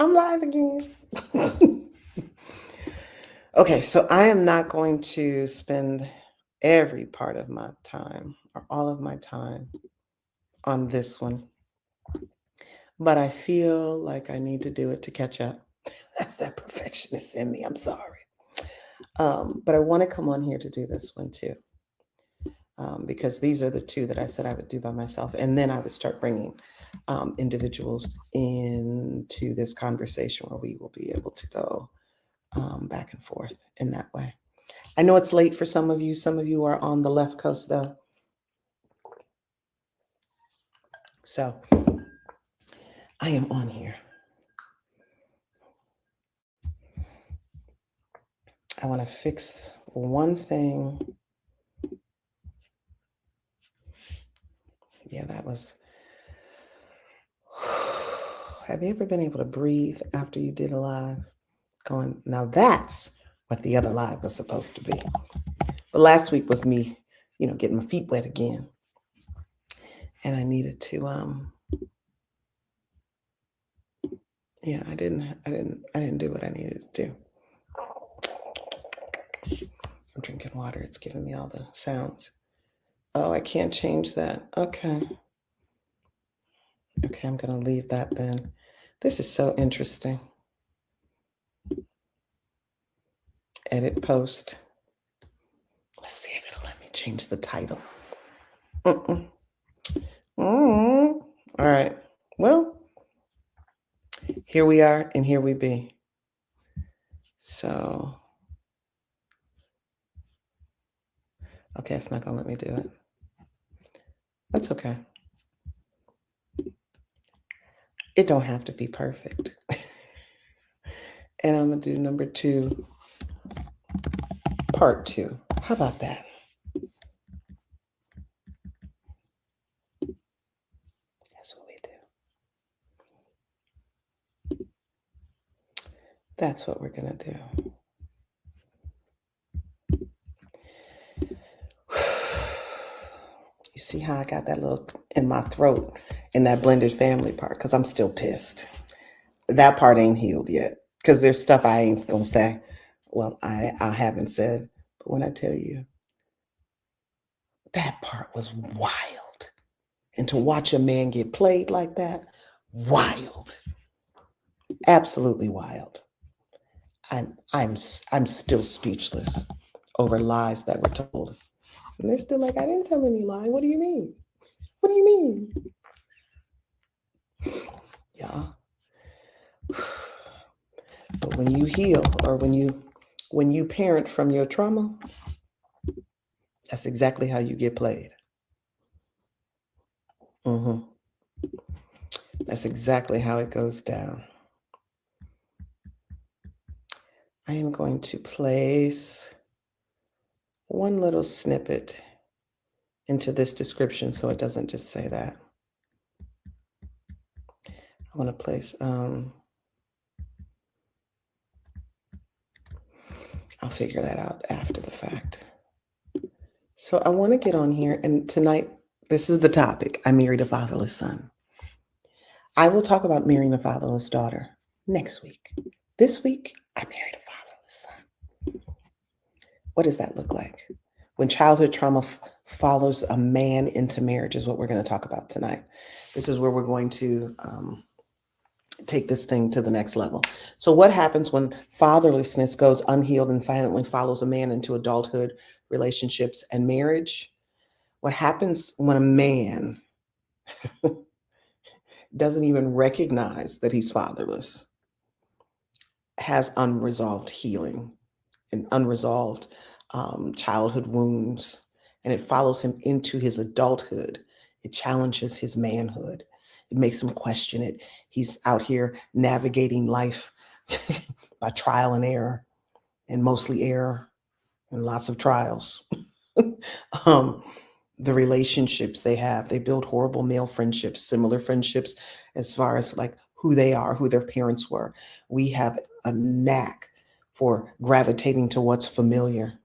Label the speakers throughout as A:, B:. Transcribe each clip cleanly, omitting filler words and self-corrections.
A: I'm live again. Okay, so I am not going to spend every part of my time or all of my time on this one, but I feel like I need to do it to catch up. That's that perfectionist in me. I'm sorry. But I want to come on here to do this one too, because these are the two that I said I would do by myself. And then I would start bringing individuals into this conversation where we will be able to go back and forth in that way. I know it's late for some of you. Some of you are on the left coast, though. So I am on here. I want to fix one thing. Yeah, that was. Have you ever been able to breathe after you did a live? Going, now that's what the other live was supposed to be. But last week was me, getting my feet wet again. And I needed to I didn't do what I needed to do. I'm drinking water. It's giving me all the sounds. Oh, I can't change that. Okay. Okay, I'm going to leave that then. This is so interesting. Edit post. Let's see if it'll let me change the title. All right. Well, here we are and here we be. So, okay, it's not going to let me do it. That's okay. It don't have to be perfect. And I'm going to do number 2, part 2. How about that? That's what we do. That's what we're going to do. You see how I got that little in my throat in that blended family part? Because I'm still pissed. That part ain't healed yet. Because there's stuff I ain't going to say. Well, I haven't said. But when I tell you, that part was wild. And to watch a man get played like that, wild. Absolutely wild. I'm still speechless over lies that were told. And they're still like, I didn't tell any lie. What do you mean? What do you mean? Yeah. But when you heal or when you parent from your trauma, that's exactly how you get played. Mm-hmm. That's exactly how it goes down. I am going to place one little snippet into this description so it doesn't just say that. I want to place, I'll figure that out after the fact. So I want to get on here, and tonight, this is the topic. I married a fatherless son. I will talk about marrying a fatherless daughter next week. This week, I married a fatherless son. What does that look like? When childhood trauma follows a man into marriage is what we're going to talk about tonight. This is where we're going to take this thing to the next level. So what happens when fatherlessness goes unhealed and silently follows a man into adulthood, relationships, and marriage? What happens when a man doesn't even recognize that he's fatherless, has unresolved healing and unresolved childhood wounds, and it follows him into his adulthood? It challenges his manhood. It makes him question it. He's out here navigating life by trial and error, and mostly error and lots of trials. The relationships they build horrible male friendships, similar friendships as far as like who they are, who their parents were. We have a knack for gravitating to what's familiar.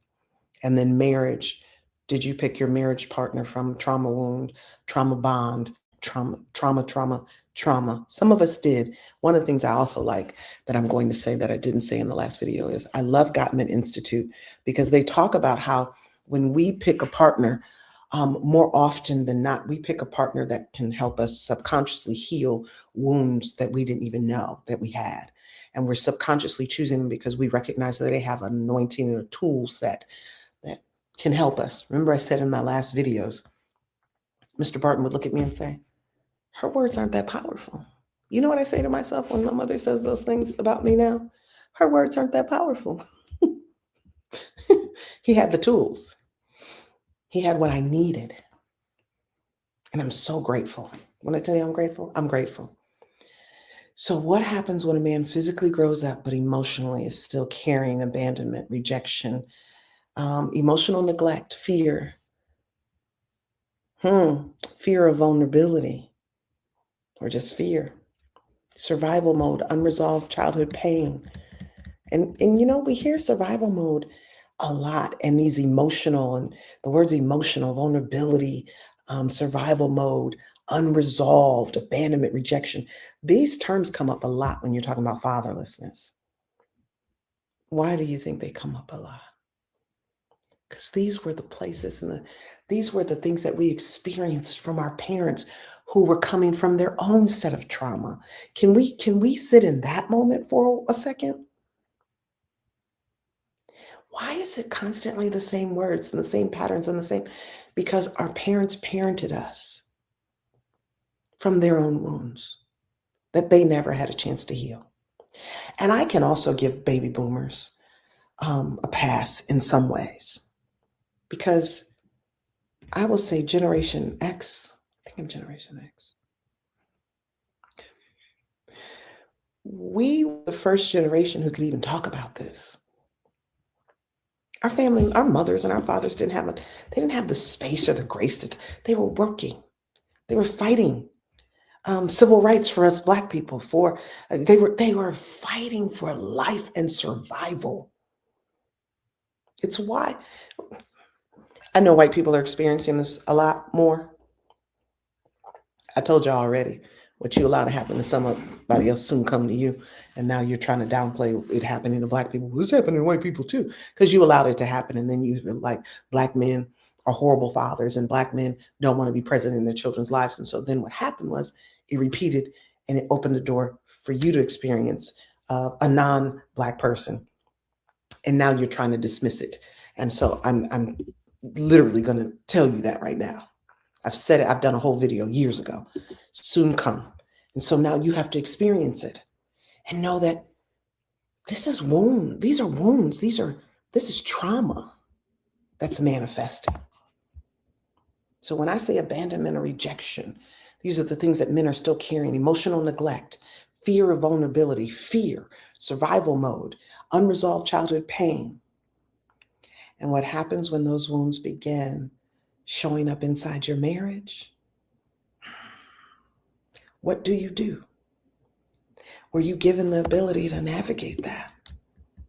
A: And then marriage. Did you pick your marriage partner from trauma wound, trauma bond, trauma. Some of us did. One of the things I also like that I'm going to say that I didn't say in the last video is I love Gottman Institute because they talk about how when we pick a partner, more often than not, we pick a partner that can help us subconsciously heal wounds that we didn't even know that we had. And we're subconsciously choosing them because we recognize that they have an anointing and a tool set that can help us. Remember I said in my last videos, Mr. Barton would look at me and say, her words aren't that powerful. You know what I say to myself when my mother says those things about me now? Her words aren't that powerful. He had the tools. He had what I needed. And I'm so grateful. When I tell you I'm grateful, I'm grateful. So what happens when a man physically grows up, but emotionally is still carrying abandonment, rejection, emotional neglect, fear, fear of vulnerability, or just fear, survival mode, unresolved childhood pain. And we hear survival mode a lot, and these emotional, and the words emotional, vulnerability, survival mode, unresolved, abandonment, rejection. These terms come up a lot when you're talking about fatherlessness. Why do you think they come up a lot? Because these were the places and these were the things that we experienced from our parents who were coming from their own set of trauma. Can we sit in that moment for a second? Why is it constantly the same words and the same patterns and the same? Because our parents parented us from their own wounds that they never had a chance to heal. And I can also give baby boomers a pass in some ways because I will say Generation X, I think I'm Generation X. We were the first generation who could even talk about this. Our family, our mothers and our fathers didn't have the space or the grace they were working. They were fighting civil rights for us Black people. They were fighting for life and survival. It's why I know white people are experiencing this a lot more. I told you already, what you allow to happen to somebody else soon come to you, and now you're trying to downplay it happening to Black people. Well, it's happening to white people too, because you allowed it to happen, and then you like Black men are horrible fathers, and Black men don't want to be present in their children's lives, and so then what happened was it repeated, and it opened the door for you to experience a non-Black person, and now you're trying to dismiss it, and so I'm literally going to tell you that right now. I've said it, I've done a whole video years ago. Soon come. And so now you have to experience it and know that this is wound. These are wounds. This is trauma that's manifesting. So when I say abandonment or rejection, these are the things that men are still carrying: emotional neglect, fear of vulnerability, fear, survival mode, unresolved childhood pain. And what happens when those wounds begin showing up inside your marriage? What do you do? Were you given the ability to navigate that?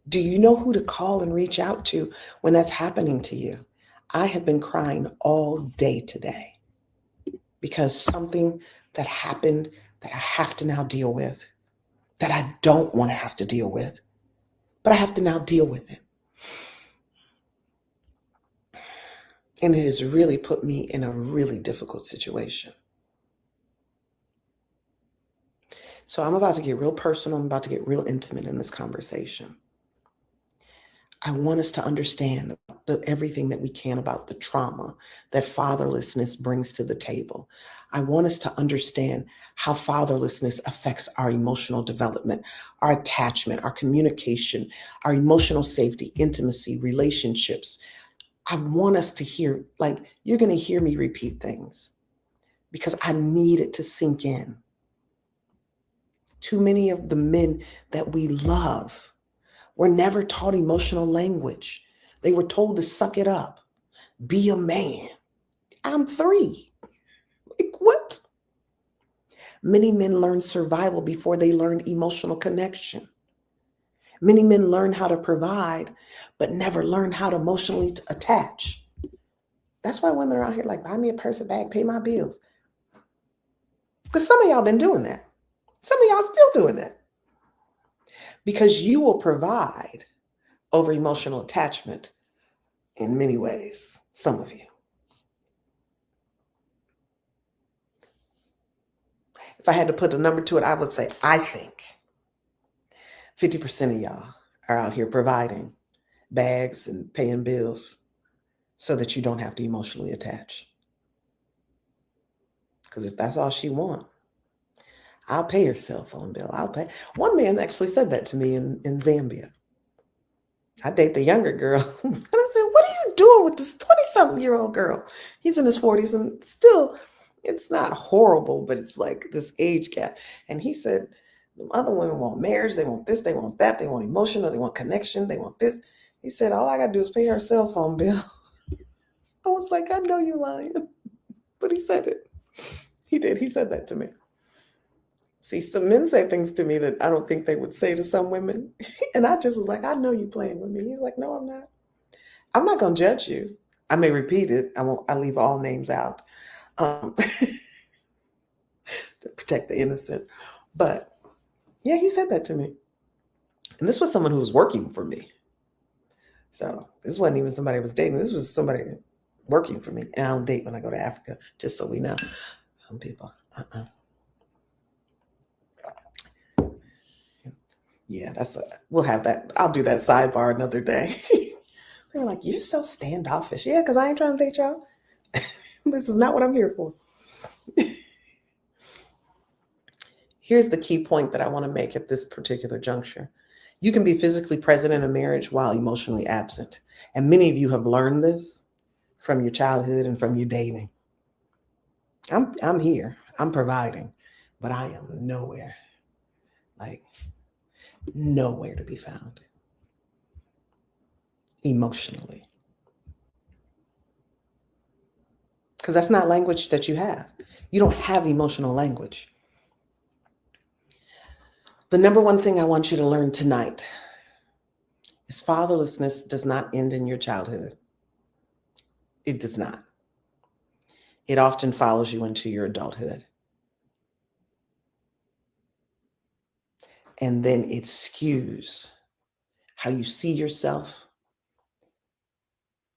A: Do you know who to call and reach out to when that's happening to you? I have been crying all day today because something that happened that I have to now deal with, that I don't want to have to deal with, but I have to now deal with it. And it has really put me in a really difficult situation. So I'm about to get real personal. I'm about to get real intimate in this conversation. I want us to understand everything that we can about the trauma that fatherlessness brings to the table. I want us to understand how fatherlessness affects our emotional development, our attachment, our communication, our emotional safety, intimacy, relationships. I want us to hear, like, you're going to hear me repeat things because I need it to sink in. Too many of the men that we love were never taught emotional language. They were told to suck it up, be a man. I'm 3. Like, what? Many men learn survival before they learn emotional connection. Many men learn how to provide, but never learn how to emotionally attach. That's why women are out here like, buy me a purse, a bag, pay my bills. Because some of y'all been doing that. Some of y'all still doing that. Because you will provide over emotional attachment in many ways, some of you. If I had to put a number to it, I would say I think 50% of y'all are out here providing bags and paying bills so that you don't have to emotionally attach. Because if that's all she wants, I'll pay your cell phone bill. I'll pay. One man actually said that to me in Zambia. I date the younger girl. And I said, what are you doing with this 20-something-year-old girl? He's in his 40s and still, it's not horrible, but it's like this age gap. And he said, the other women want marriage. They want this. They want that. They want emotional. They want connection. They want this. He said, all I got to do is pay her cell phone bill. I was like, I know you're lying. But he said it. He did. He said that to me. See, some men say things to me that I don't think they would say to some women. And I just was like, I know you playing with me. He was like, no, I'm not. I'm not going to judge you. I may repeat it. I leave all names out to protect the innocent. But yeah, he said that to me. And this was someone who was working for me. So this wasn't even somebody I was dating. This was somebody working for me. And I don't date when I go to Africa, just so we know. Some people, Yeah, we'll have that. I'll do that sidebar another day. They were like, you're so standoffish. Yeah, because I ain't trying to date y'all. This is not what I'm here for. Here's the key point that I want to make at this particular juncture. You can be physically present in a marriage while emotionally absent. And many of you have learned this from your childhood and from your dating. I'm here. I'm providing, but I am nowhere. Like nowhere to be found emotionally. Because that's not language that you have. You don't have emotional language. The number one thing I want you to learn tonight is fatherlessness does not end in your childhood. It does not. It often follows you into your adulthood. And then it skews how you see yourself,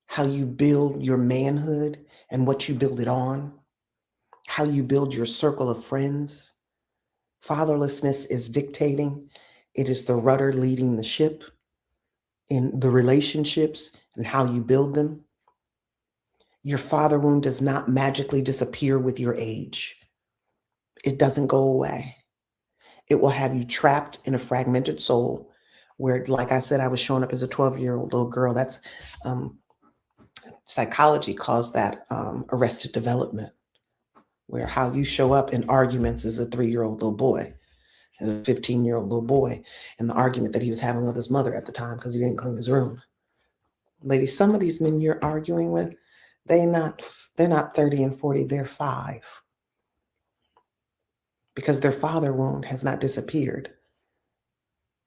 A: how you build your manhood and what you build it on, how you build your circle of friends. Fatherlessness is dictating. It is the rudder leading the ship in the relationships and how you build them. Your father wound does not magically disappear with your age. It doesn't go away. It will have you trapped in a fragmented soul where, like I said, I was showing up as a 12-year-old little girl. That's psychology calls that arrested development, where how you show up in arguments as a 3-year-old little boy, as a 15-year-old little boy, and the argument that he was having with his mother at the time because he didn't clean his room. Ladies, some of these men you're arguing with, they're not 30 and 40, they're 5. Because their father wound has not disappeared.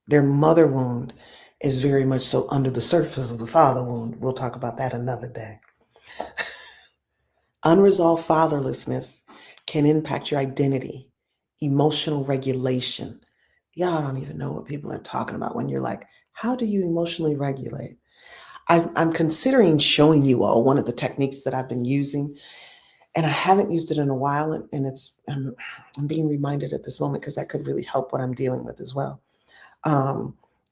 A: Their mother wound is very much so under the surface of the father wound. We'll talk about that another day. Unresolved fatherlessness can impact your identity, emotional regulation. Y'all don't even know what people are talking about when you're like, how do you emotionally regulate? I'm considering showing you all one of the techniques that I've been using, and I haven't used it in a while, and I'm being reminded at this moment because that could really help what I'm dealing with as well.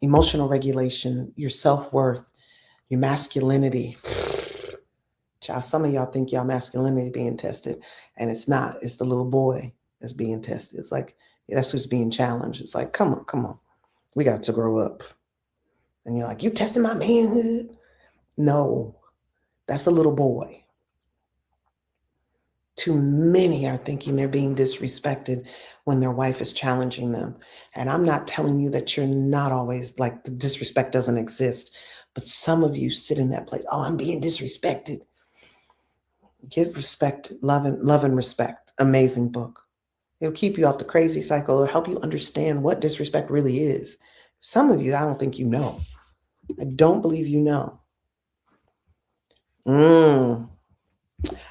A: Emotional regulation, your self-worth, your masculinity. Child, some of y'all think y'all masculinity is being tested, and it's not. It's the little boy that's being tested. It's like, that's who's being challenged. It's like, come on. We got to grow up. And you're like, you testing my manhood? No, that's a little boy. Too many are thinking they're being disrespected when their wife is challenging them. And I'm not telling you that you're not always, like, the disrespect doesn't exist, but some of you sit in that place. Oh, I'm being disrespected. Get respect, love and respect. Amazing book. It'll keep you out the crazy cycle. It'll help you understand what disrespect really is. Some of you, I don't think you know. I don't believe you know.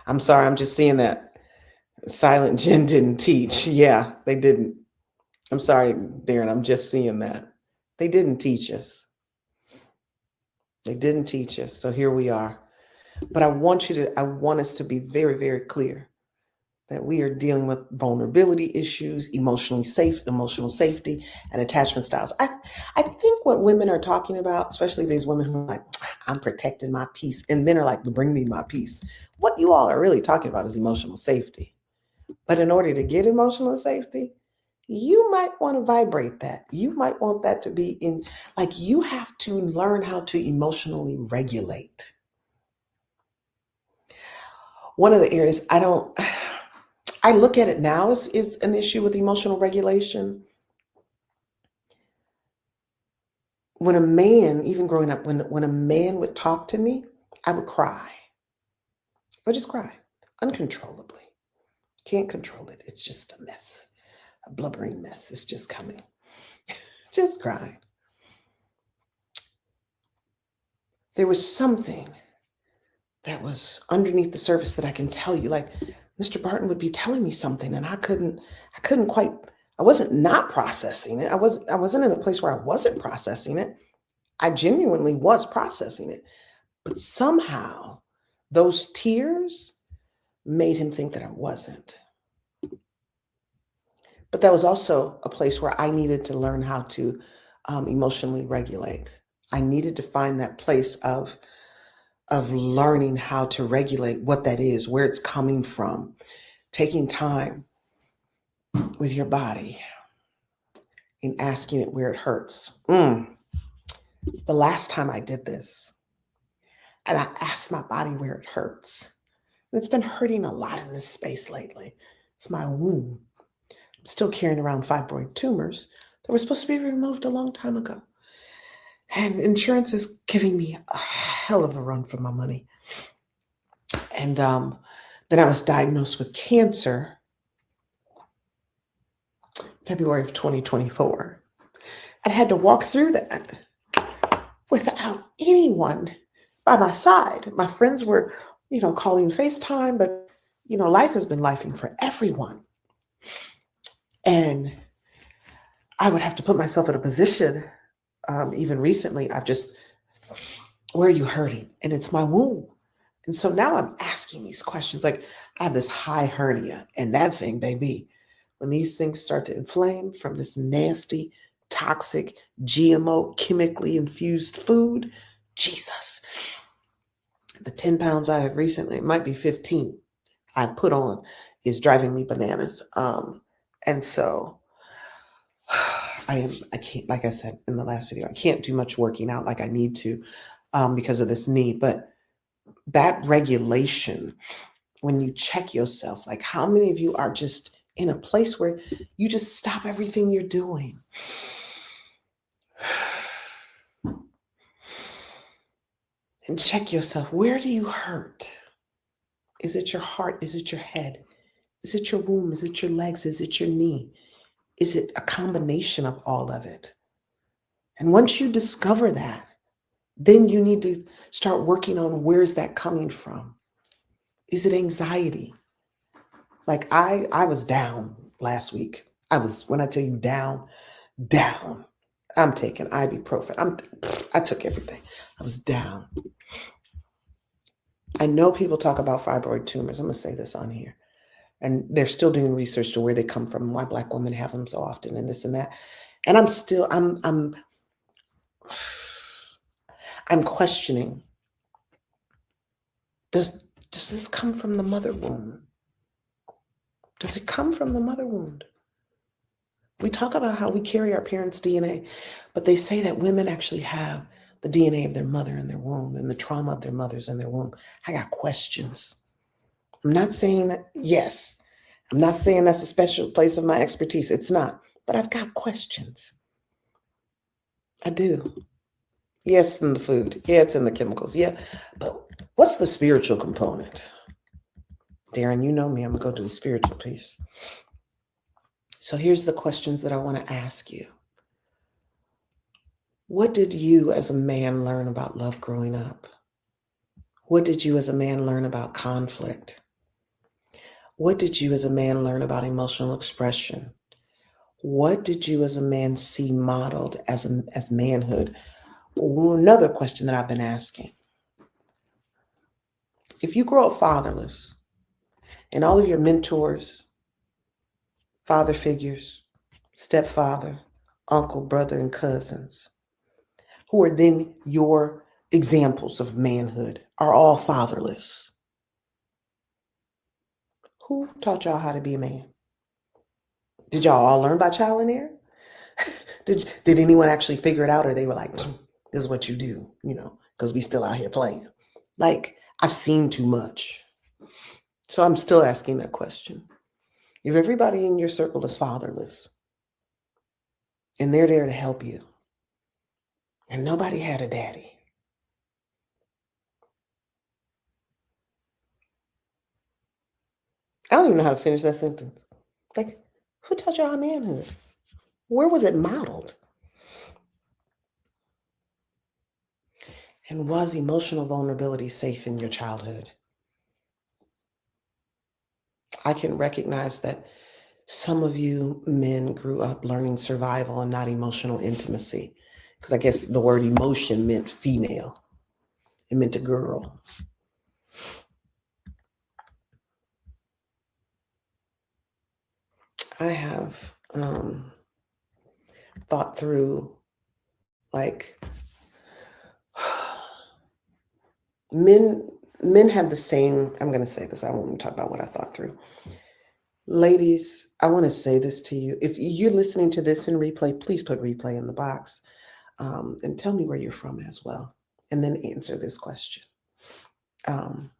A: I'm sorry, I'm just seeing that. Silent Jen didn't teach. Yeah, they didn't. I'm sorry, Darren. I'm just seeing that. They didn't teach us. They didn't teach us. So here we are. But I want us to be very, very clear that we are dealing with vulnerability issues, emotional safety, and attachment styles. I think what women are talking about, especially these women who are like, I'm protecting my peace, and men are like, bring me my peace. What you all are really talking about is emotional safety. But in order to get emotional safety, you might want to vibrate that. You might want that to be in, like, you have to learn how to emotionally regulate. One of the areas I look at it now as is an issue with emotional regulation. When a man, even growing up, when a man would talk to me, I would cry. I would just cry uncontrollably. Can't control it. It's just a mess, a blubbering mess. It's just coming, just crying. There was something that was underneath the surface that I can tell you. Like Mr. Barton would be telling me something, and I couldn't quite. I wasn't not processing it. I wasn't in a place where I wasn't processing it. I genuinely was processing it. But somehow those tears made him think that I wasn't. But that was also a place where I needed to learn how to emotionally regulate. I needed to find that place of learning how to regulate what that is, where it's coming from, taking time with your body and asking it where it hurts. The last time I did this, and I asked my body where it hurts. And it's been hurting a lot in this space lately. It's my womb. I'm still carrying around fibroid tumors that were supposed to be removed a long time ago. And insurance is giving me a hell of a run for my money. And then I was diagnosed with cancer February of 2024. I had to walk through that without anyone by my side. My friends were, calling FaceTime, but, life has been lifing for everyone. And I would have to put myself in a position, even recently, where are you hurting? And it's my womb. And so now I'm asking these questions. Like, I have this high hernia, and that thing, baby, when these things start to inflame from this nasty, toxic, GMO, chemically infused food, Jesus, the 10 pounds I have recently, it might be 15, I've put on, is driving me bananas. And so I can't, like I said in the last video, I can't do much working out like I need to because of this knee. But that regulation, when you check yourself, like how many of you are just in a place where you just stop everything you're doing? And check yourself. Where do you hurt? Is it your heart? Is it your head? Is it your womb? Is it your legs? Is it your knee? Is it a combination of all of it? And once you discover that, then you need to start working on where's that coming from. Is it anxiety? Like I was down last week. When I tell you down, I'm taking ibuprofen. I took everything. I was down. I know people talk about fibroid tumors. I'm gonna say this on here. And they're still doing research to where they come from, why Black women have them so often, and this and that. And I'm questioning, does this come from the mother womb? Does it come from the mother wound? We talk about how we carry our parents' DNA, but they say that women actually have the DNA of their mother in their womb and the trauma of their mothers in their womb. I got questions. I'm not saying that, yes, I'm not saying that's a special place of my expertise. It's not, but I've got questions. I do. Yeah, it's in the food. Yeah, it's in the chemicals. Yeah, but what's the spiritual component? Darren, you know me. I'm going to go to the spiritual piece. So here's the questions that I want to ask you. What did you as a man learn about love growing up? What did you as a man learn about conflict? What did you as a man learn about emotional expression? What did you as a man see modeled as manhood? Another question that I've been asking. If you grow up fatherless and all of your mentors, father figures, stepfather, uncle, brother, and cousins, who are then your examples of manhood, are all fatherless, who taught y'all how to be a man? Did y'all all learn by trial and error? Did anyone actually figure it out, or they were like, this is what you do, because we still out here playing? Like, I've seen too much. So I'm still asking that question. If everybody in your circle is fatherless and they're there to help you, and nobody had a daddy, I don't even know how to finish that sentence. Like, who taught y'all manhood? Where was it modeled? And was emotional vulnerability safe in your childhood? I can recognize that some of you men grew up learning survival and not emotional intimacy, because I guess the word emotion meant female. It meant a girl. I have thought through, like, men have the same, I'm going to say this, I won't talk about what I thought through. Ladies, I want to say this to you. If you're listening to this in replay, please put replay in the box, and tell me where you're from as well, and then answer this question. Do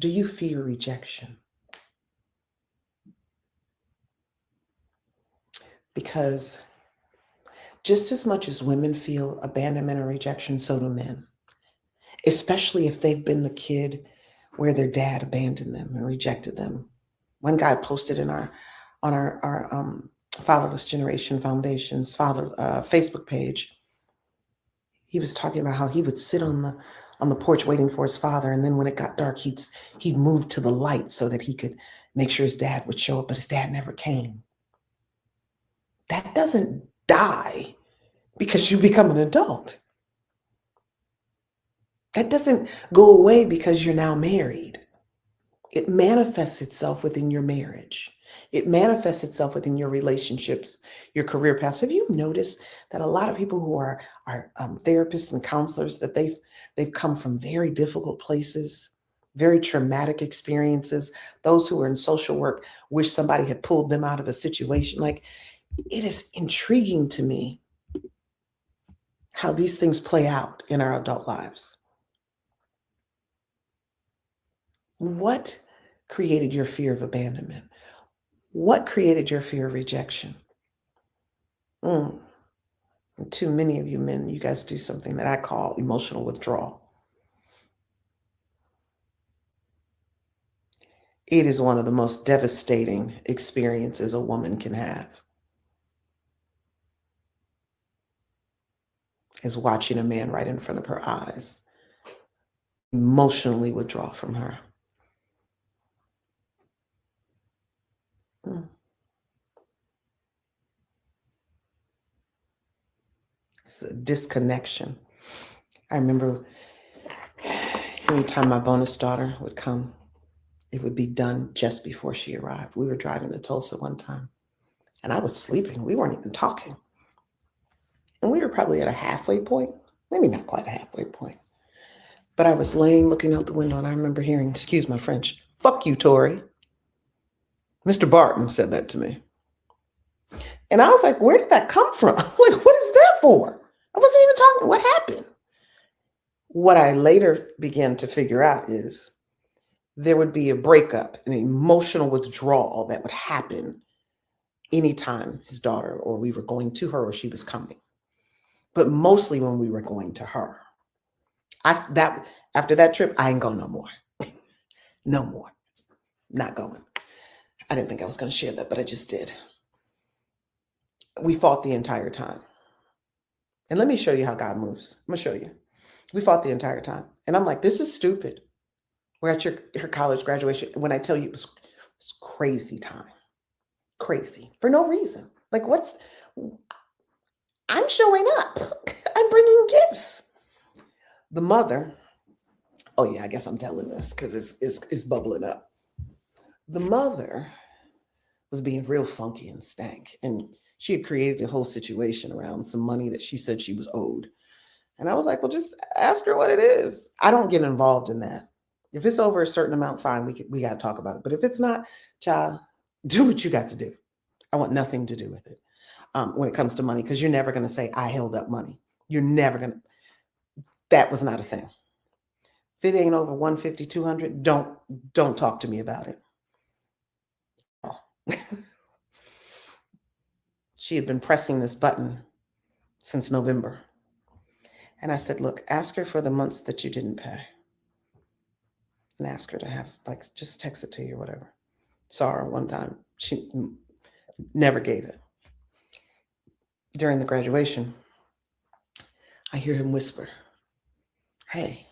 A: you fear rejection? Because just as much as women feel abandonment or rejection, so do men, especially if they've been the kid where their dad abandoned them and rejected them. One guy posted on our Fatherless Generation Foundation's Facebook page. He was talking about how he would sit on the porch waiting for his father, and then when it got dark, he'd move to the light so that he could make sure his dad would show up, but his dad never came. That doesn't die because you become an adult. That doesn't go away because you're now married. It manifests itself within your marriage. It manifests itself within your relationships, your career paths. Have you noticed that a lot of people who are therapists and counselors, that they've come from very difficult places, very traumatic experiences? Those who are in social work wish somebody had pulled them out of a situation. Like, it is intriguing to me how these things play out in our adult lives. What created your fear of abandonment? What created your fear of rejection? And too many of you men, you guys do something that I call emotional withdrawal. It is one of the most devastating experiences a woman can have, is watching a man right in front of her eyes emotionally withdraw from her. It's a disconnection. I remember anytime my bonus daughter would come, it would be done just before she arrived. We were driving to Tulsa one time, and I was sleeping. We weren't even talking. And we were probably at a halfway point, maybe not quite a halfway point. But I was laying looking out the window, and I remember hearing, excuse my French, "Fuck you, Torri." Mr. Barton said that to me. And I was like, where did that come from? Like, what is that for? I wasn't even talking. What happened? What I later began to figure out is there would be a breakup, an emotional withdrawal that would happen anytime his daughter, or we were going to her, or she was coming. But mostly when we were going to her. After that trip, I ain't going no more. No more. Not going. I didn't think I was going to share that, but I just did. We fought the entire time. And let me show you how God moves. I'm going to show you. We fought the entire time. And I'm like, this is stupid. We're at her college graduation. When I tell you it's crazy time, crazy for no reason. Like I'm showing up. I'm bringing gifts. The mother, oh yeah, I guess I'm telling this because it's bubbling up. The mother was being real funky and stank, and she had created a whole situation around some money that she said she was owed. And I was like, well, just ask her what it is. I don't get involved in that. If it's over a certain amount, fine, we got to talk about it. But if it's not, child, do what you got to do. I want nothing to do with it when it comes to money, because you're never going to say I held up money. You're never going to. That was not a thing. If it ain't over 150, 200, don't talk to me about it. She had been pressing this button since November. And I said, look, ask her for the months that you didn't pay. And ask her to have, like, just text it to you or whatever. Saw her one time. She never gave it. During the graduation, I hear him whisper, hey,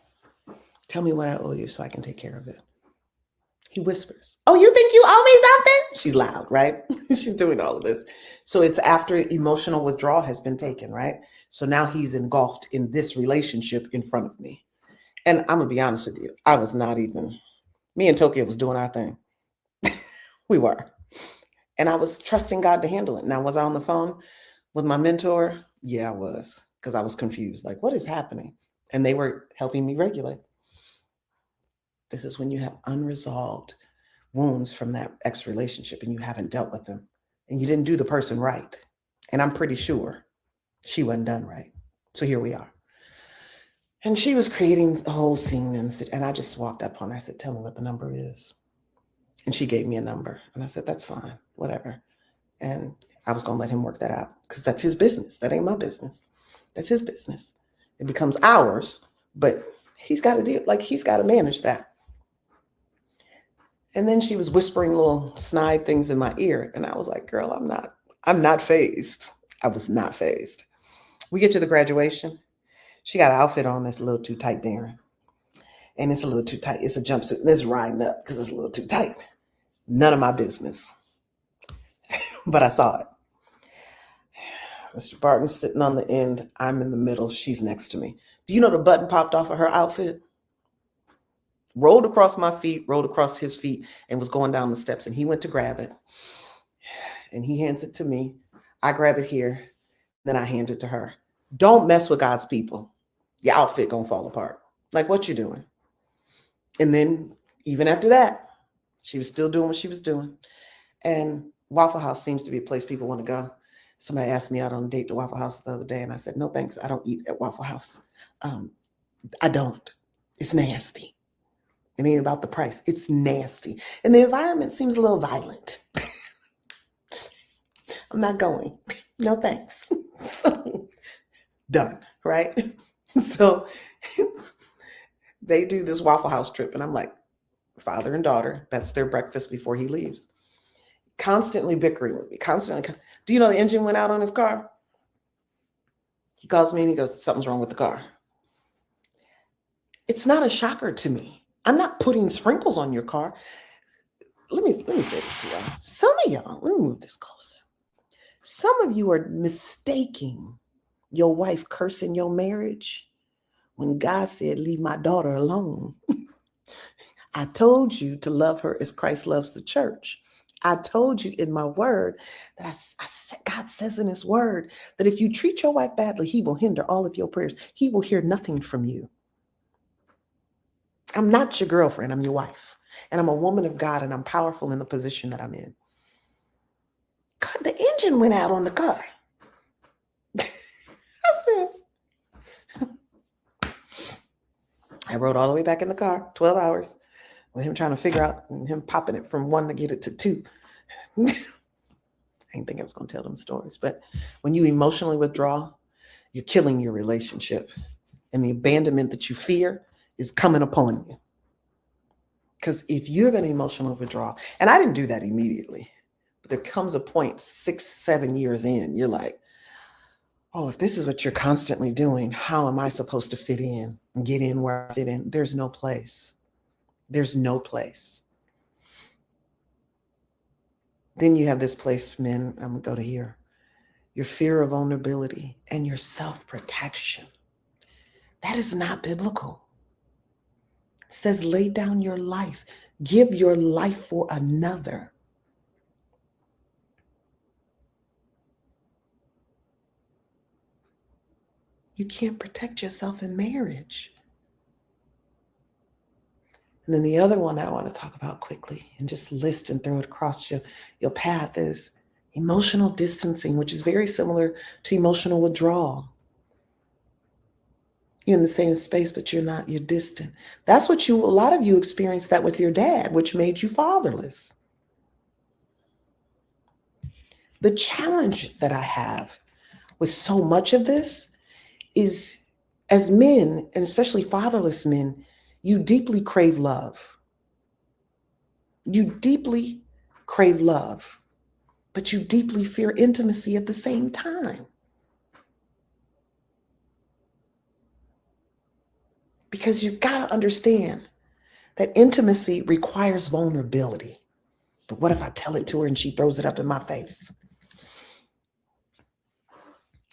A: tell me what I owe you so I can take care of it. He whispers, oh, you think you owe me something? She's loud, right? She's doing all of this. So it's after emotional withdrawal has been taken, right? So now he's engulfed in this relationship in front of me. And I'm going to be honest with you. I was not even, me and Tokyo was doing our thing. We were. And I was trusting God to handle it. Now, was I on the phone with my mentor? Yeah, I was, because I was confused. Like, what is happening? And they were helping me regulate. This is when you have unresolved wounds from that ex relationship and you haven't dealt with them and you didn't do the person right. And I'm pretty sure she wasn't done right. So here we are. And she was creating a whole scene, and I just walked up on her. I said, tell me what the number is. And she gave me a number. And I said, that's fine, whatever. And I was going to let him work that out because that's his business. That ain't my business. That's his business. It becomes ours, but he's got to deal, like, he's got to manage that. And then she was whispering little snide things in my ear. And I was like, girl, I'm not fazed. I was not fazed. We get to the graduation. She got an outfit on that's a little too tight, Darren. And it's a little too tight. It's a jumpsuit. And it's riding up because it's a little too tight. None of my business. But I saw it. Mr. Barton's sitting on the end. I'm in the middle. She's next to me. Do you know the button popped off of her outfit? Rolled across my feet, rolled across his feet, and was going down the steps. And he went to grab it. And he hands it to me. I grab it here. Then I hand it to her. Don't mess with God's people. Your outfit gonna fall apart. Like, what you doing? And then even after that, she was still doing what she was doing. And Waffle House seems to be a place people want to go. Somebody asked me out on a date to Waffle House the other day, and I said, no, thanks. I don't eat at Waffle House. I don't. It's nasty. It ain't about the price. It's nasty. And the environment seems a little violent. I'm not going. No, thanks. So, done, right? So they do this Waffle House trip, and I'm like, father and daughter, that's their breakfast before he leaves. Constantly bickering with me, constantly. Do you know the engine went out on his car? He calls me and he goes, something's wrong with the car. It's not a shocker to me. I'm not putting sprinkles on your car. Let me say this to y'all. Some of y'all, let me move this closer. Some of you are mistaking your wife cursing your marriage when God said, leave my daughter alone. I told you to love her as Christ loves the church. I told you in my word that God says in his word that if you treat your wife badly, he will hinder all of your prayers. He will hear nothing from you. I'm not your girlfriend. I'm your wife. And I'm a woman of God, and I'm powerful in the position that I'm in. God, the engine went out on the car. I said, I rode all the way back in the car, 12 hours, with him trying to figure out, and him popping it from 1 to get it to 2. I didn't think I was going to tell them stories, but when you emotionally withdraw, you're killing your relationship. And the abandonment that you fear is coming upon you. Because if you're going to emotionally withdraw, and I didn't do that immediately, but there comes a point 6, 7 years in, you're like, oh, if this is what you're constantly doing, how am I supposed to fit in and get in where I fit in? There's no place. There's no place. Then you have this place, men, I'm going to go to here. Your fear of vulnerability and your self-protection. That is not biblical. It says, lay down your life. Give your life for another. You can't protect yourself in marriage. And then the other one I want to talk about quickly and just list and throw it across your path is emotional distancing, which is very similar to emotional withdrawal. You're in the same space, but you're not, you're distant. That's what a lot of you experienced that with your dad, which made you fatherless. The challenge that I have with so much of this is, as men, and especially fatherless men, you deeply crave love. You deeply crave love, but you deeply fear intimacy at the same time. Because you've got to understand that intimacy requires vulnerability. But what if I tell it to her and she throws it up in my face?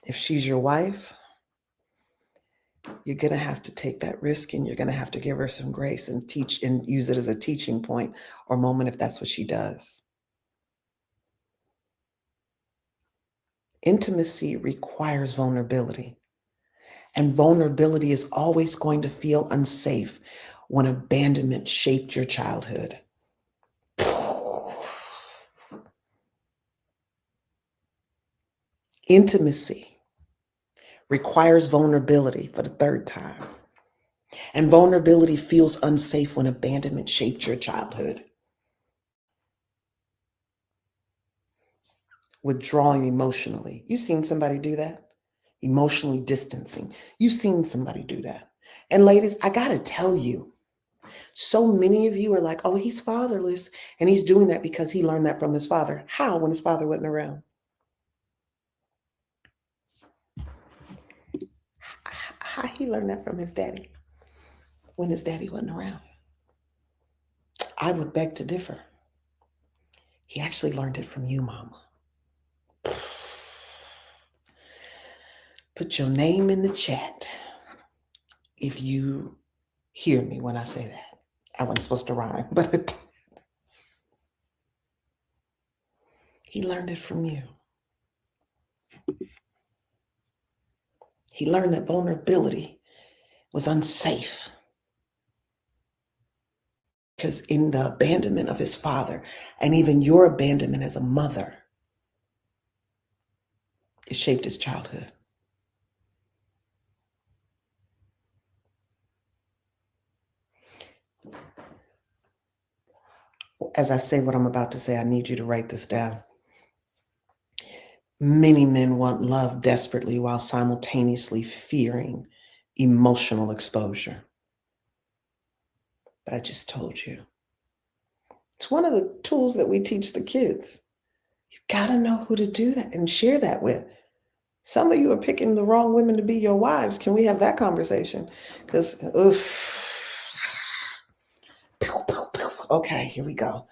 A: If she's your wife, you're going to have to take that risk, and you're going to have to give her some grace and teach and use it as a teaching point or moment if that's what she does. Intimacy requires vulnerability, and vulnerability is always going to feel unsafe when abandonment shaped your childhood. Intimacy requires vulnerability for the third time. And vulnerability feels unsafe when abandonment shaped your childhood. Withdrawing emotionally. You've seen somebody do that? Emotionally distancing. You've seen somebody do that. And ladies, I got to tell you, so many of you are like, oh, he's fatherless. And he's doing that because he learned that from his father. How, when his father wasn't around? How he learned that from his daddy when his daddy wasn't around? I would beg to differ. He actually learned it from you, mama. Put your name in the chat if you hear me when I say that. I wasn't supposed to rhyme, but he learned it from you. He learned that vulnerability was unsafe because in the abandonment of his father, and even your abandonment as a mother, it shaped his childhood. As I say what I'm about to say, I need you to write this down. Many men want love desperately while simultaneously fearing emotional exposure. But I just told you, it's one of the tools that we teach the kids. You got to know who to do that and share that with. Some of you are picking the wrong women to be your wives. Can we have that conversation? Because, okay, here we go.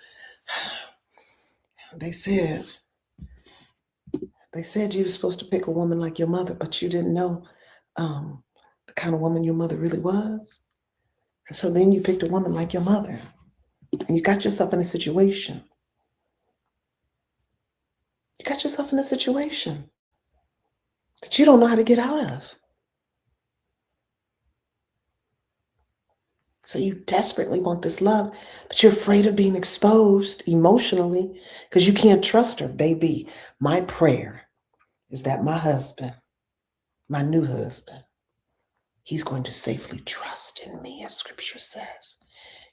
A: They said you were supposed to pick a woman like your mother, but you didn't know the kind of woman your mother really was. And so then you picked a woman like your mother, and you got yourself in a situation. You got yourself in a situation that you don't know how to get out of. So you desperately want this love, but you're afraid of being exposed emotionally because you can't trust her. Baby, my prayer is that my husband, my new husband, he's going to safely trust in me, as scripture says.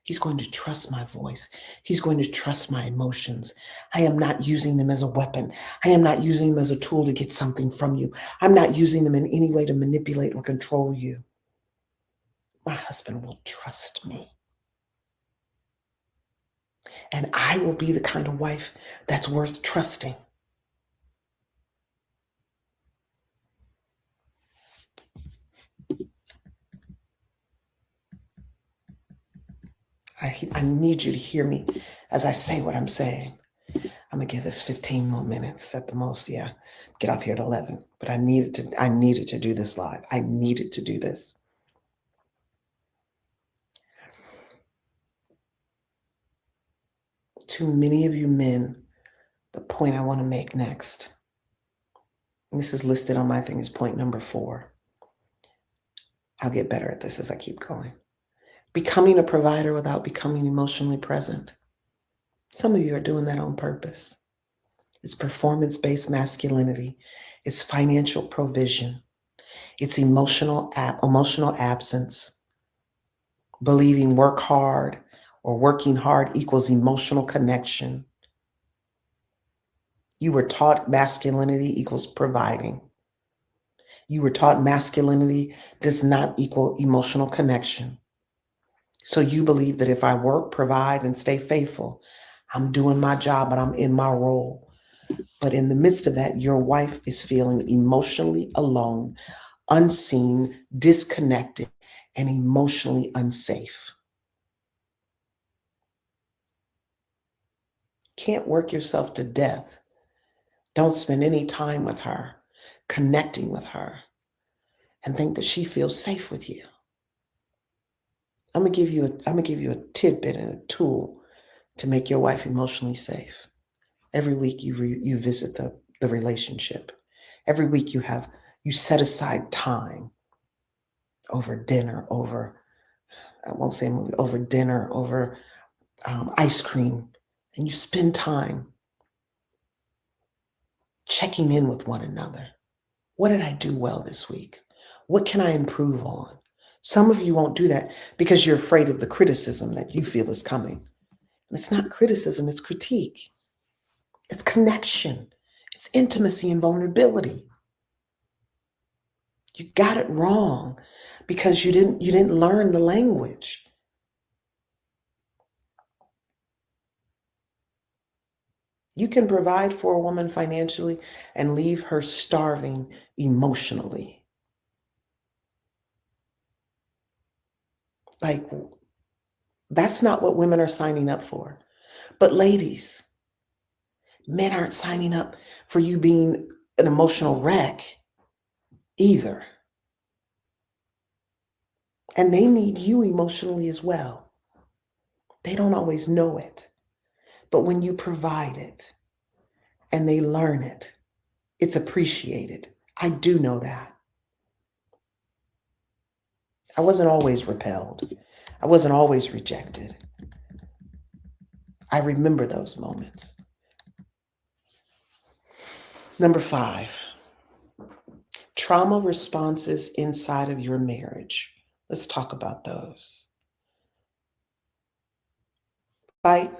A: He's going to trust my voice. He's going to trust my emotions. I am not using them as a weapon. I am not using them as a tool to get something from you. I'm not using them in any way to manipulate or control you. My husband will trust me. And I will be the kind of wife that's worth trusting. I need you to hear me as I say what I'm saying. I'm gonna give this 15 more minutes at the most. Yeah, get off here at 11. But I needed to do this live. I needed to do this. To many of you men, the point I want to make next, and this is listed on my thing, is point number 4. I'll get better at this as I keep going. Becoming a provider without becoming emotionally present. Some of you are doing that on purpose. It's performance-based masculinity. It's financial provision. It's emotional absence. Believing work hard or working hard equals emotional connection. You were taught masculinity equals providing. You were taught masculinity does not equal emotional connection. So you believe that if I work, provide, and stay faithful, I'm doing my job and I'm in my role. But in the midst of that, your wife is feeling emotionally alone, unseen, disconnected, and emotionally unsafe. Can't work yourself to death. Don't spend any time with her, connecting with her, and think that she feels safe with you. I'm gonna give you a tidbit and a tool to make your wife emotionally safe. Every week you visit the relationship. Every week you set aside time over dinner, over, I won't say movie, over dinner, over ice cream, and you spend time checking in with one another. What did I do well this week? What can I improve on? Some of you won't do that because you're afraid of the criticism that you feel is coming. And it's not criticism, it's critique. It's connection. It's intimacy and vulnerability. You got it wrong because you didn't learn the language. You can provide for a woman financially and leave her starving emotionally. Like, that's not what women are signing up for. But ladies, men aren't signing up for you being an emotional wreck either. And they need you emotionally as well. They don't always know it. But when you provide it and they learn it, it's appreciated. I do know that. I wasn't always repelled. I wasn't always rejected. I remember those moments. Number 5, trauma responses inside of your marriage. Let's talk about those. Fight,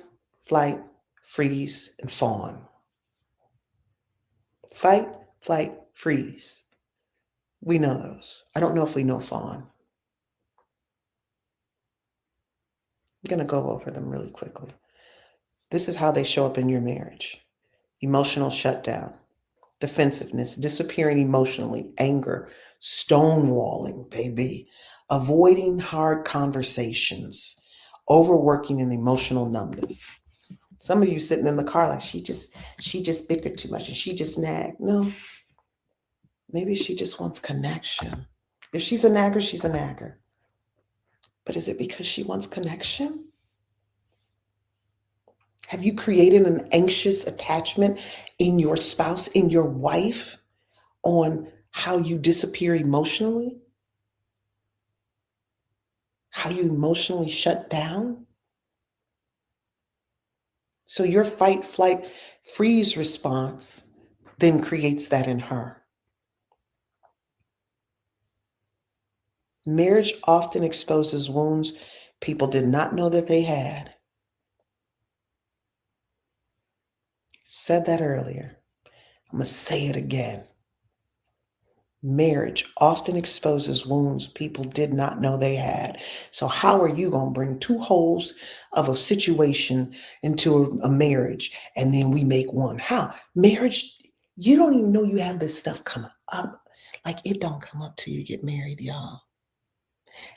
A: flight, freeze, and fawn. Fight, flight, freeze. We know those. I don't know if we know fawn. I'm going to go over them really quickly. This is how they show up in your marriage. Emotional shutdown, defensiveness, disappearing emotionally, anger, stonewalling, baby, avoiding hard conversations, overworking and emotional numbness. Some of you sitting in the car like, she just bickered too much and she just nagged. No, maybe she just wants connection. If she's a nagger, she's a nagger. But is it because she wants connection? Have you created an anxious attachment in your spouse, in your wife, on how you disappear emotionally? How you emotionally shut down? So your fight, flight, freeze response then creates that in her. Marriage often exposes wounds people did not know that they had. Said that earlier. I'm going to say it again. Marriage often exposes wounds people did not know they had. So how are you going to bring 2 holes of a situation into a marriage and then we make one? How? Marriage, you don't even know you have this stuff coming up. Like, it don't come up till you get married, y'all.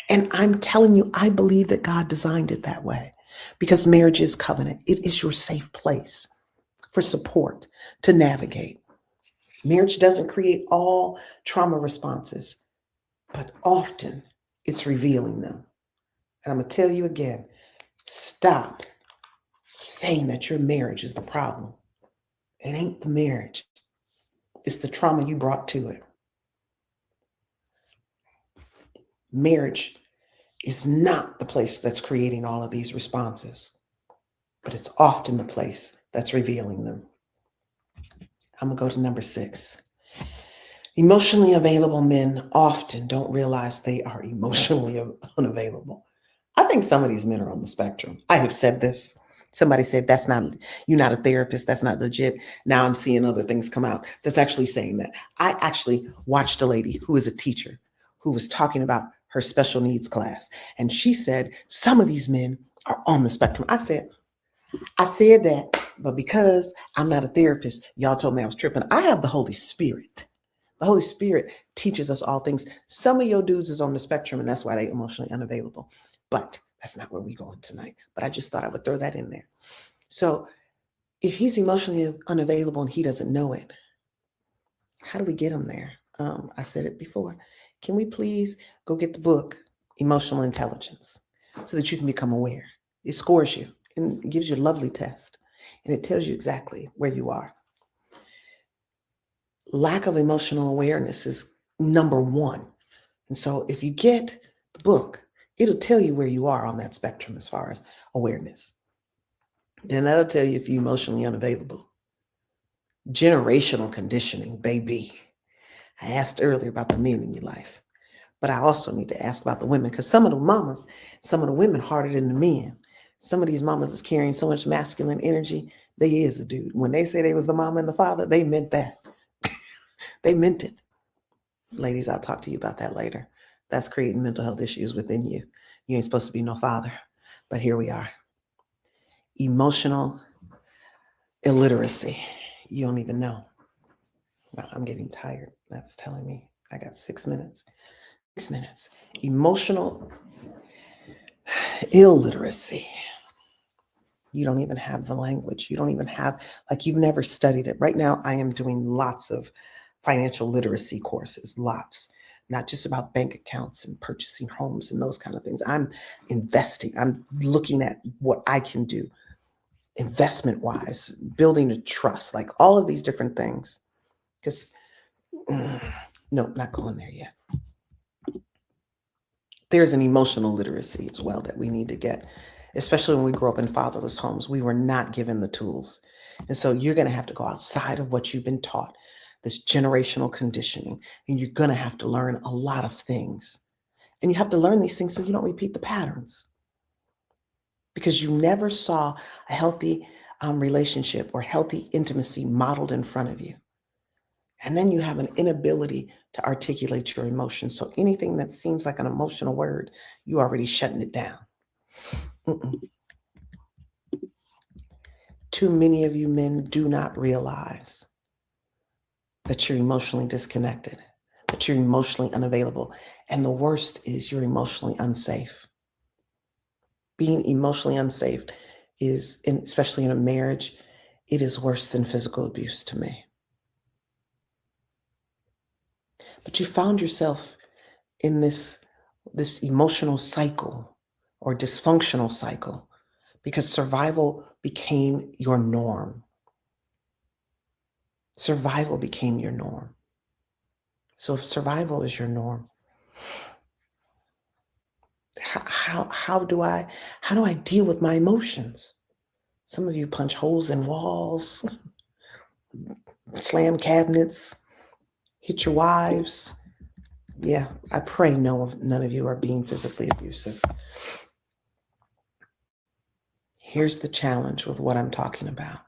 A: And I'm telling you, I believe that God designed it that way. because marriage is covenant. It is your safe place for support to navigate. Marriage doesn't create all trauma responses, but often it's revealing them. And I'm going to tell you again, stop saying that your marriage is the problem. It ain't the marriage. It's the trauma you brought to it. Marriage is not the place that's creating all of these responses, but it's often the place that's revealing them. I'm going to go to number 6. Emotionally available men often don't realize they are emotionally unavailable. I think some of these men are on the spectrum. I have said this. Somebody said, that's not, you're not a therapist. That's not legit. Now I'm seeing other things come out that's actually saying that. I actually watched a lady who is a teacher who was talking about her special needs class. And she said, some of these men are on the spectrum. I said that, but because I'm not a therapist, y'all told me I was tripping. I have the Holy Spirit. The Holy Spirit teaches us all things. Some of your dudes is on the spectrum, and that's why they're emotionally unavailable. But that's not where we're going tonight. But I just thought I would throw that in there. So if he's emotionally unavailable and he doesn't know it, how do we get him there? I said it before. Can we please go get the book, Emotional Intelligence, so that you can become aware? It scores you and it gives you a lovely test. And it tells you exactly where you are. Lack of emotional awareness is number 1. And so if you get the book, it'll tell you where you are on that spectrum as far as awareness. Then that'll tell you if you're emotionally unavailable. Generational conditioning, baby. I asked earlier about the men in your life, but I also need to ask about the women, because some of the mamas, some of the women harder than the men. Some of these mamas is carrying so much masculine energy. They is a dude. When they say they was the mama and the father, they meant that. They meant it. Ladies, I'll talk to you about that later. That's creating mental health issues within you. You ain't supposed to be no father, but here we are. Emotional illiteracy. You don't even know. Now, I'm getting tired. That's telling me I got 6 minutes. 6 minutes. Emotional illiteracy. You don't even have the language. You don't even have, like, you've never studied it. Right now, I am doing lots of financial literacy courses, lots, not just about bank accounts and purchasing homes and those kind of things. I'm investing. I'm looking at what I can do investment wise, building a trust, like all of these different things. Because, no, not going there yet. There's an emotional literacy as well that we need to get, especially when we grow up in fatherless homes. We were not given the tools. And so you're going to have to go outside of what you've been taught, this generational conditioning, and you're going to have to learn a lot of things. And you have to learn these things so you don't repeat the patterns, because you never saw a healthy relationship or healthy intimacy modeled in front of you. And then you have an inability to articulate your emotions. So anything that seems like an emotional word, you already shutting it down. Mm-mm. Too many of you men do not realize that you're emotionally disconnected, that you're emotionally unavailable. And the worst is you're emotionally unsafe. Being emotionally unsafe is, especially in a marriage, it is worse than physical abuse to me. But you found yourself in this emotional cycle or dysfunctional cycle because survival became your norm. Survival became your norm. So if survival is your norm, how do I deal with my emotions? Some of you punch holes in walls, slam cabinets, hit your wives. Yeah, I pray none of you are being physically abusive. Here's the challenge with what I'm talking about.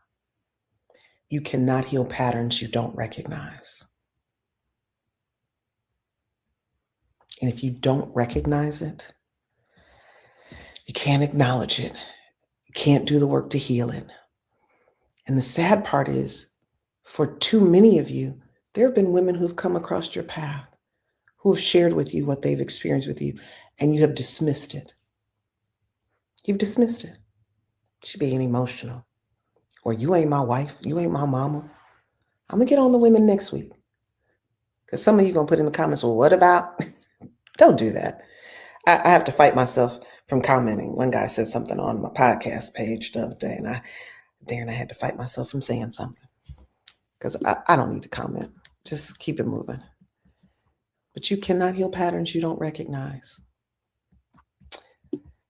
A: You cannot heal patterns you don't recognize. And if you don't recognize it, you can't acknowledge it. You can't do the work to heal it. And the sad part is, for too many of you, there have been women who've come across your path, who have shared with you what they've experienced with you, and you have dismissed it. You've dismissed it. She being emotional. Or you ain't my wife. You ain't my mama. I'm going to get on the women next week. Because some of you going to put in the comments, well, what about? Don't do that. I have to fight myself from commenting. One guy said something on my podcast page the other day, and I had to fight myself from saying something. Because I don't need to comment. Just keep it moving. But you cannot heal patterns you don't recognize.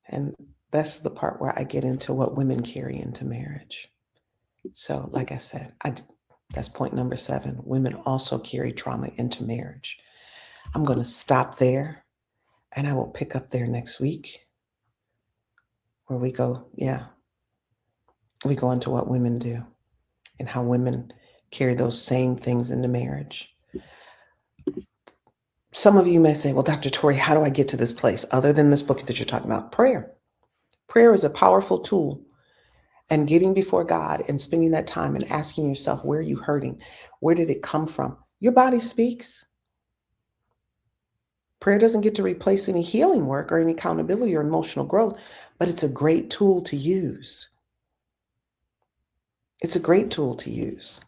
A: And that's the part where I get into what women carry into marriage. So, like I said, that's point number 7. Women also carry trauma into marriage. I'm going to stop there, and I will pick up there next week where we go into what women do and how women carry those same things into marriage. Some of you may say, well, Dr. Torri, how do I get to this place other than this book that you're talking about? Prayer. Prayer is a powerful tool. And getting before God and spending that time and asking yourself, where are you hurting? Where did it come from? Your body speaks. Prayer doesn't get to replace any healing work or any accountability or emotional growth, but it's a great tool to use. It's a great tool to use.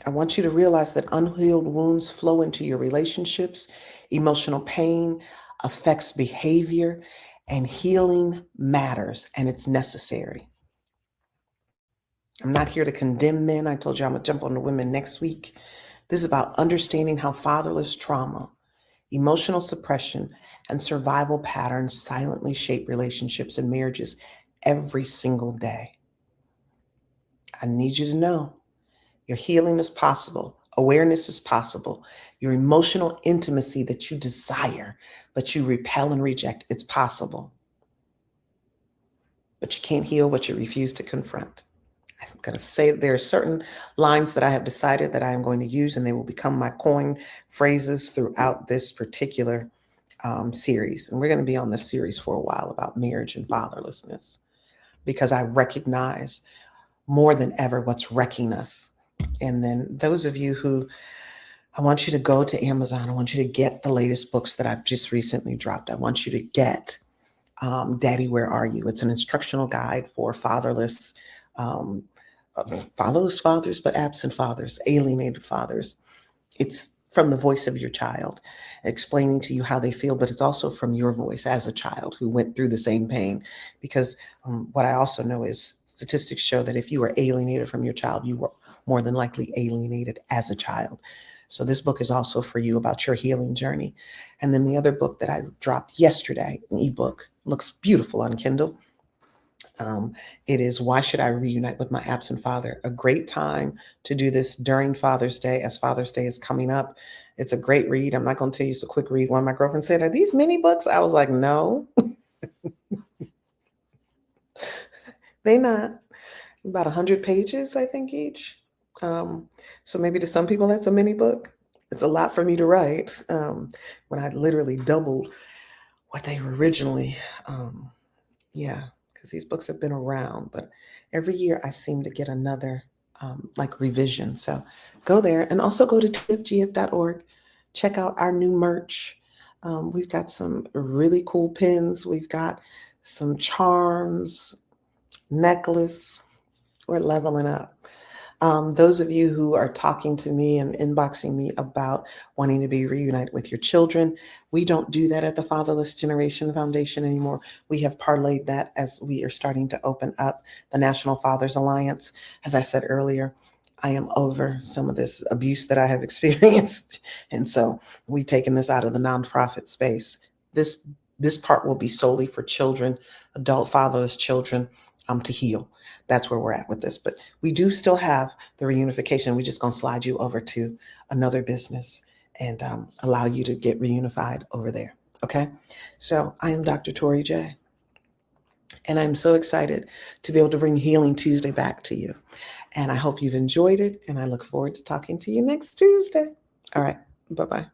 A: I want you to realize that unhealed wounds flow into your relationships. Emotional pain affects behavior, and healing matters, and it's necessary. I'm not here to condemn men. I told you I'm going to jump on the women next week. This is about understanding how fatherless trauma, emotional suppression, and survival patterns silently shape relationships and marriages every single day. I need you to know your healing is possible. Awareness is possible. Your emotional intimacy that you desire, but you repel and reject, it's possible. But you can't heal what you refuse to confront. I'm going to say there are certain lines that I have decided that I am going to use, and they will become my coin phrases throughout this particular series. And we're going to be on this series for a while about marriage and fatherlessness, because I recognize more than ever what's wrecking us. And then those of you who, I want you to go to Amazon. I want you to get the latest books that I've just recently dropped. I want you to get Daddy, Where Are You? It's an instructional guide for fatherless fathers, but absent fathers, alienated fathers. It's from the voice of your child, explaining to you how they feel, but it's also from your voice as a child who went through the same pain. Because what I also know is statistics show that if you were alienated from your child, you were more than likely alienated as a child. So this book is also for you about your healing journey. And then the other book that I dropped yesterday, an ebook, looks beautiful on Kindle. It is Why Should I Reunite with My Absent Father? A great time to do this during Father's Day, as Father's Day is coming up. It's a great read. I'm not going to tell you it's a quick read. One of my girlfriends said, are these mini books? I was like, no, they're not. About 100 pages, I think, each. So maybe to some people that's a mini book. It's a lot for me to write when I literally doubled what they were originally. Because these books have been around, but every year I seem to get another revision. So go there, and also go to tfgf.org. Check out our new merch. We've got some really cool pins. We've got some charms, necklace. We're leveling up. Those of you who are talking to me and inboxing me about wanting to be reunited with your children, we don't do that at the Fatherless Generation Foundation anymore. We have parlayed that as we are starting to open up the National Fathers Alliance. As I said earlier, I am over some of this abuse that I have experienced. And so we've taken this out of the nonprofit space. This part will be solely for children, adult fatherless children, to heal. That's where we're at with this. But we do still have the reunification. We're just going to slide you over to another business and allow you to get reunified over there. Okay? So I am Dr. Torri J. And I'm so excited to be able to bring Healing Tuesday back to you. And I hope you've enjoyed it. And I look forward to talking to you next Tuesday. All right. Bye-bye.